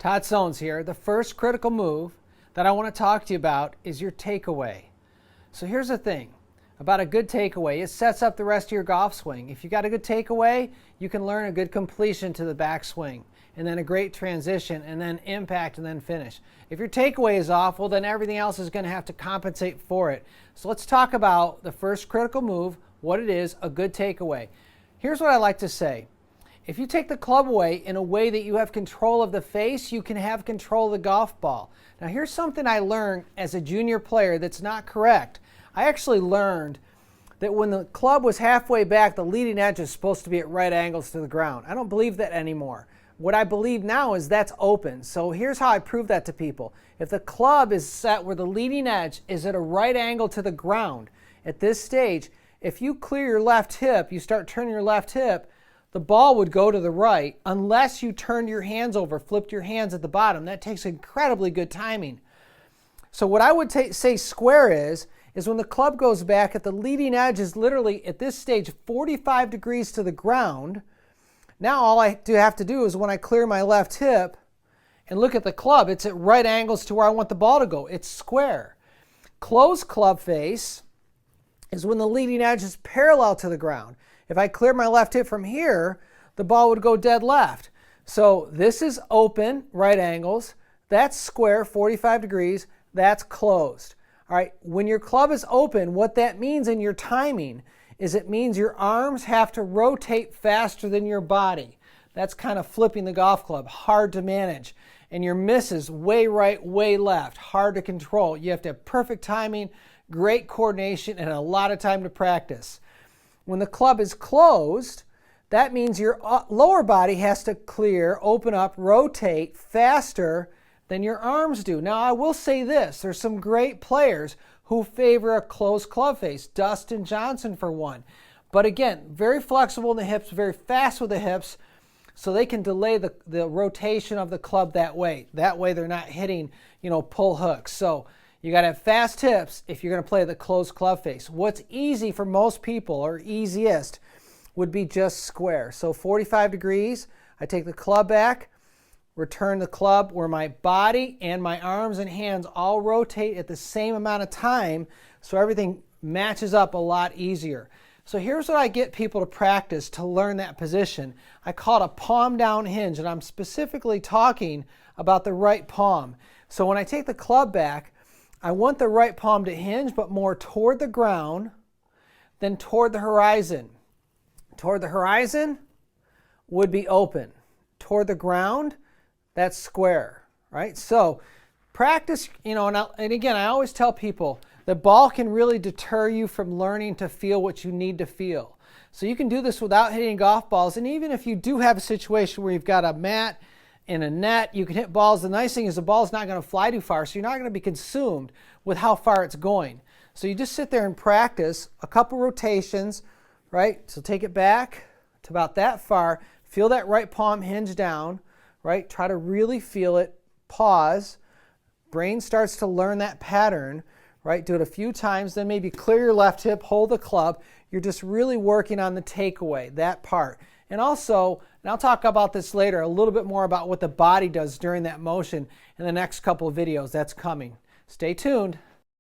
Todd Soanes here. The first critical move that I want to talk to you about is your takeaway. So here's the thing about a good takeaway. It sets up the rest of your golf swing. If you got a good takeaway, you can learn a good completion to the backswing, and then a great transition, and then impact, and then finish. If your takeaway is off, well, then everything else is going to have to compensate for it. So let's talk about the first critical move, what it is, a good takeaway. Here's what I like to say. If you take the club away in a way that you have control of the face, you can have control of the golf ball. Now here's something I learned as a junior player that's not correct. I actually learned that when the club was halfway back, the leading edge is supposed to be at right angles to the ground. I don't believe that anymore. What I believe now is that's open. So here's how I prove that to people. If the club is set where the leading edge is at a right angle to the ground, at this stage, if you clear your left hip, you start turning your left hip, the ball would go to the right unless you turned your hands over, flipped your hands at the bottom. That takes incredibly good timing. So what I would say square is when the club goes back, at the leading edge is literally at this stage 45 degrees to the ground. Now all I have to do is when I clear my left hip and look at the club, it's at right angles to where I want the ball to go. It's square. Closed club face is when the leading edge is parallel to the ground. If I clear my left hip from here, the ball would go dead left. So this is open, right angles. That's square, 45 degrees. That's closed. All right, when your club is open, what that means in your timing is it means your arms have to rotate faster than your body. That's kind of flipping the golf club, hard to manage. And your misses way right, way left, hard to control. You have to have perfect timing, great coordination, and a lot of time to practice. When the club is closed, that means your lower body has to clear, open up, rotate faster than your arms do. Now, I will say this. There's some great players who favor a closed club face. Dustin Johnson, for one. But again, very flexible in the hips, very fast with the hips, so they can delay the rotation of the club that way. That way they're not hitting, pull hooks. So you got to have fast hips if you're going to play the closed club face. What's easy for most people, or easiest, would be just square. So 45 degrees, I take the club back, return the club where my body and my arms and hands all rotate at the same amount of time, so everything matches up a lot easier. So here's what I get people to practice to learn that position. I call it a palm down hinge, and I'm specifically talking about the right palm. So when I take the club back, I want the right palm to hinge, but more toward the ground than toward the horizon. Toward the horizon would be open. Toward the ground, that's square, right? So practice, and again, I always tell people the ball can really deter you from learning to feel what you need to feel. So you can do this without hitting golf balls, and even if you do have a situation where you've got a mat in a net, you can hit balls. The nice thing is the ball's not going to fly too far, so you're not going to be consumed with how far it's going. So you just sit there and practice a couple rotations, right? So take it back to about that far. Feel that right palm hinge down, right? Try to really feel it. Pause. Brain starts to learn that pattern, right? Do it a few times, then maybe clear your left hip, hold the club. You're just really working on the takeaway, that part. And also, and I'll talk about this later, a little bit more about what the body does during that motion in the next couple of videos. That's coming. Stay tuned.